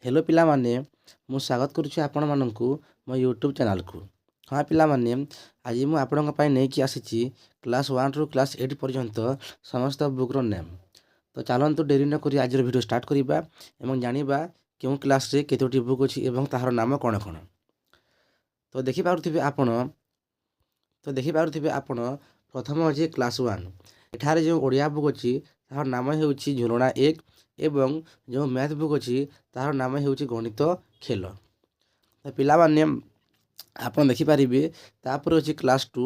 Hello पिलामाने मु स्वागत करुछु आपण माननकु मो यूट्यूब चैनल को। हाँ पिलामाने आज मु आपणक पई नेकी आसीची क्लास 1 रु क्लास 8 पर्यंत समस्त बुक रो नेम। तो चलंतु डेरी न करी आज वीडियो स्टार्ट करिबा एवं जानिबा केउ क्लास रे केतोटी बुक अछि एवं ताहार नाम कोन कोन। तो देखि पारुथिबे आपण प्रथम अछि क्लास 1। एठारे जो ओडिया बुक अछि ताहार नाम हेउछि झोलणा 1 एवं जो मैथ बुक अछि ताहार नाम हेउछि गणित खेल। तो पिला माने आपण देखि पारिबे तापर अछि क्लास 2।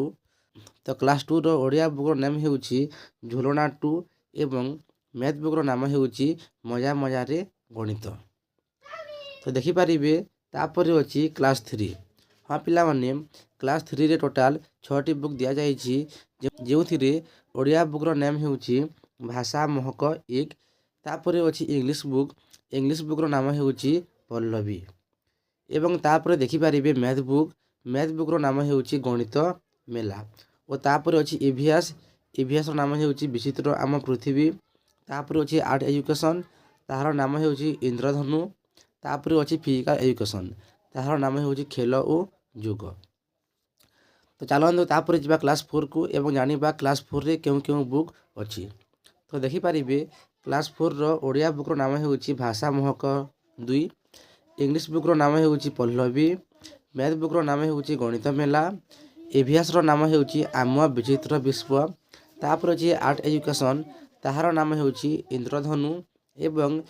तो क्लास 2 रो ओडिया बुक रो नेम हेउछि झोलणा 2 एवं मैथ बुक रो नाम हेउछि मजा मजा रे गणित। तो देखि पारिबे तापर अछि क्लास 3। हाँ पिला माने क्लास 3 रे टोटल 6टी बुक दिया जाइछि जेउथिरे ओडिया बुक रो नेम हेउछि भाषा महक 1। तापर अछि इंग्लिश बुक रो नाम हेउछि पल्लवी एवं तापर देखि पारिबे मैथ बुक रो नाम हेउछि गणित मेला। और तापर अछि इभिएस रो नाम हेउछि विचित्र आम पृथ्वी। तापर अछि आर्ट एजुकेशन ताहार नाम हेउछि इंद्रधनु। तापर अछि फिजिकल एजुकेशन ताहार नाम हेउछि खेल ओ योग। तो चलंतु तापर जिबा क्लास 4 को एवं जानिबा क्लास 4 रे केउ केउ बुक अछि। तो देखि पारिबे क्लास 4 रो ओडिया बुक रो नाम हेउछि भाषा महक 2। इंग्लिश बुक रो नाम हेउछि पल्लवी। मैथ बुक रो नाम हेउछि गणित मेला। इभिएस रो नाम हेउछि आम विचित्र विश्व। तापर अछि आर्ट एजुकेशन ताहार नाम हेउछि इंद्रधनु एवं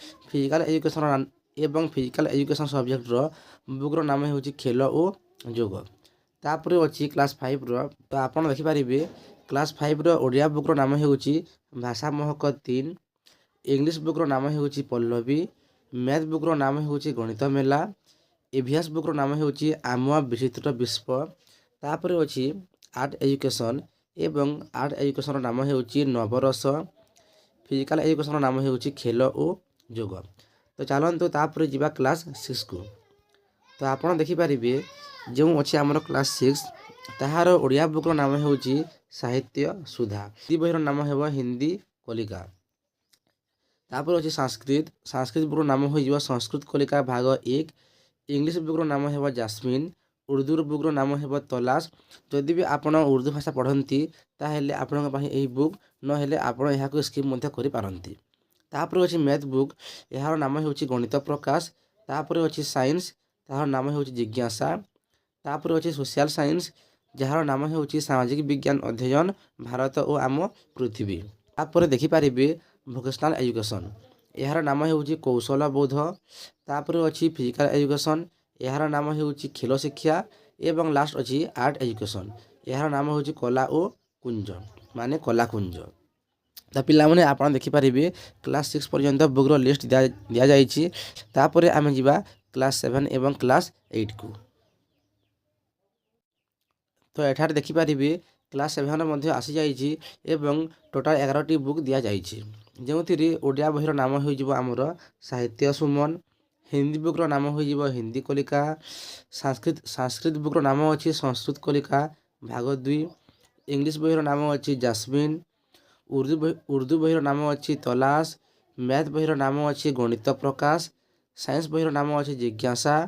फिजिकल एजुकेशन सब्जेक्ट रो बुक रो नाम हेउछि खेल ओ योग। तापर अछि क्लास 5 रो। तो आपण देखि पारिबे क्लास 5 रो ओडिया बुक रो नाम हेउछि भाषा महक 3। इंग्लिश बुक रो नाम हेउछि पल्लवी। मैथ बुक रो नाम हेउछि गणित मेला। इभिएस बुक रो नाम हेउछि आम विचित्र विश्व। तापर अछि आर्ट एजुकेशन एवं आर्ट एजुकेशन रो नाम हेउछि नवरस। फिजिकल एजुकेशन रो नाम हेउछि खेल ओ योग। तो चलंतु तापर जिबा क्लास 6 को। तो आपण देखि पारिबे जो अछि हमर क्लास 6 ताहार ओडिया बुक रो नाम हेउछि साहित्य सुधा। हिंदी बही रो नाम हेबो हिंदी कलिका। तापर अछि संस्कृत बुक रो नाम होइबो संस्कृत कलिका भाग 1। इंग्लिश बुक रो नाम हेबो जास्मिन। उर्दू बुक रो नाम हेबो तलाश। जदि भी आपण उर्दू भाषा पढंती ताहेले आपण पहि एही बुक न हेले आपण एहा को स्किप मध्ये करि पारंती। तापर अछि मैथ बुक एहार नाम हेउछि गणित प्रकाश। तापर अछि साइंस ताहार नाम हेउछि जिज्ञासा। तापर अछि सोशल साइंस जहार नाम हेउछि सामाजिक विज्ञान अध्ययन भारत ओ आम पृथ्वी। तापर देखि पारिबे वोकेशनल एजुकेशन एहार नाम हेउछि कौशल बोध। तापर अछि फिजिकल एजुकेशन एहार नाम हेउछि खेल शिक्षा एवं लास्ट अछि आर्ट एजुकेशन एहार नाम हेउछि कला ओ कुंज माने कला कुंज। त पिला माने आपण देखि पारिबे क्लास 6 पर्यंत बुक रो लिस्ट दिया जाइछि। तापर आमे जिबा क्लास 7 एवं क्लास 8 को। तो एठार देखि पारिबे क्लास 7 मध्ये आसी जाइछि एवं टोटल 11टी बुक दिया जाइछि जेउथिरे ओडिया बही रो नाम होई जिवो हमर साहित्य सुमन। हिंदी बुक रो नाम होई जिवो हिंदी कलिका। संस्कृत बुक रो नाम अछि संस्कृत कलिका भाग 2। इंग्लिश बही रो नाम अछि जास्मिन। उर्दू बही रो नाम अछि तलाश। मैथ बही रो नाम अछि गणित प्रकाश। साइंस बही रो नाम अछि जिज्ञासा।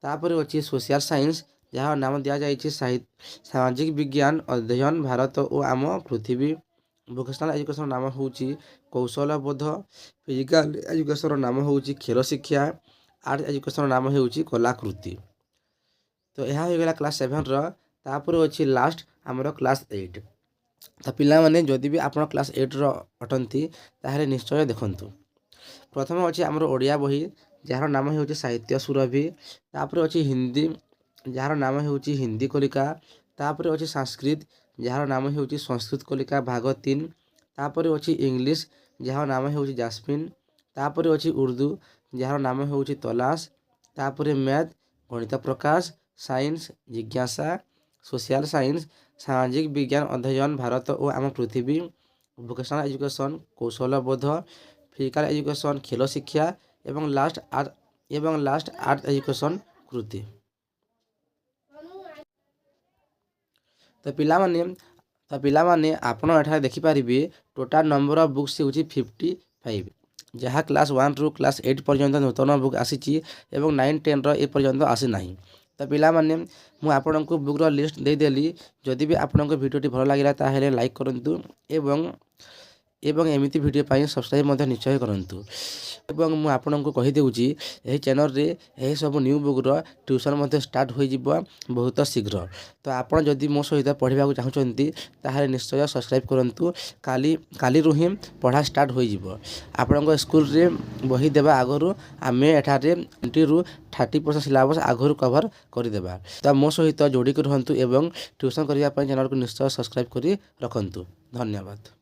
तापर अछि सोशल साइंस जहार नाम दिया जाइछि सामाजिक विज्ञान अध्ययन भारत ओ आम पृथ्वी। वोकेशनल एजुकेशन नाम होउछि कौशल बोध। फिजिकल एजुकेशन नाम होउछि खेल शिक्षा। आर्ट एजुकेशन नाम हेउछि कलाकृति। तो यह हो गला क्लास 7 रो। तापर अछि लास्ट हमर क्लास 8। त पिला माने जदि भी आपण क्लास 8 रो अटंती ताहाले निश्चय देखंतु। प्रथम अछि हमर ओडिया बही जहार नाम हेउछि साहित्य सुरभि। तापर अछि हिंदी जहार नाम हेउछि हिंदी कलिका। तापर अछि संस्कृत जहार नाम हेउछि संस्कृत कलिका भाग 3। तापर अछि इंग्लिश जहार नाम हेउछि जास्मिन। तापर अछि उर्दू जहार नाम हेउछि तलाश। तापर मैथ गणित प्रकाश। साइंस जिज्ञासा। सोशल साइंस सामाजिक विज्ञान अध्ययन भारत ओ आम पृथ्वी। वोकेशनल एजुकेशन कौशल बोध। फिजिकल एजुकेशन खेल शिक्षा एवं लास्ट आर्ट एजुकेशन कृति। तो पिला माने आपण एठा देखि पारिबे टोटल नंबर ऑफ बुक्स हेउछि 55 ଯାହା କ୍ଲାସ୍ 1ରୁ କ୍ଲାସ୍ 8 ପର୍ଯ୍ୟନ୍ତ ନୂତନ ବୁକ୍ ଆସିଛି ଏବଂ 9, 10ର ଏ ପର୍ଯ୍ୟନ୍ତ ଆସିନାହିଁ। ତ ପିଲାମାନେ ମୁଁ ଆପଣଙ୍କୁ ବୁକ୍ର ଲିଷ୍ଟ ଦେଇଦେଲି। ଯଦି ବି ଆପଣଙ୍କ ଭିଡ଼ିଓଟି ଭଲ ଲାଗିଲା ତାହେଲେ ଲାଇକ୍ କରନ୍ତୁ ଏବଂ ଏମିତି ଭିଡ଼ିଓ ପାଇଁ ସବସ୍କ୍ରାଇବ୍ ମଧ୍ୟ ନିଶ୍ଚୟ କରନ୍ତୁ। ଏବଂ ମୁଁ ଆପଣଙ୍କୁ କହିଦେଉଛି ଏହି ଚ୍ୟାନେଲରେ ଏହିସବୁ ନ୍ୟୁ ବୁକ୍ର ଟ୍ୟୁସନ୍ ମଧ୍ୟ ଷ୍ଟାର୍ଟ ହୋଇଯିବ ବହୁତ ଶୀଘ୍ର। ତ ଆପଣ ଯଦି ମୋ ସହିତ ପଢ଼ିବାକୁ ଚାହୁଁଛନ୍ତି ତାହେଲେ ନିଶ୍ଚୟ ସବସ୍କ୍ରାଇବ୍ କରନ୍ତୁ। କାଲିରୁ ହିଁ ପଢ଼ା ଷ୍ଟାର୍ଟ ହୋଇଯିବ। ଆପଣଙ୍କ ସ୍କୁଲରେ ବହି ଦେବା ଆଗରୁ ଆମେ ଏଠାରେ 20ରୁ 30% ସିଲାବସ୍ ଆଗରୁ କଭର୍ କରିଦେବା। ତ ମୋ ସହିତ ଯୋଡ଼ିକି ରୁହନ୍ତୁ ଏବଂ ଟ୍ୟୁସନ୍ କରିବା ପାଇଁ ଚ୍ୟାନେଲକୁ ନିଶ୍ଚୟ ସବସ୍କ୍ରାଇବ୍ କରି ରଖନ୍ତୁ। ଧନ୍ୟବାଦ।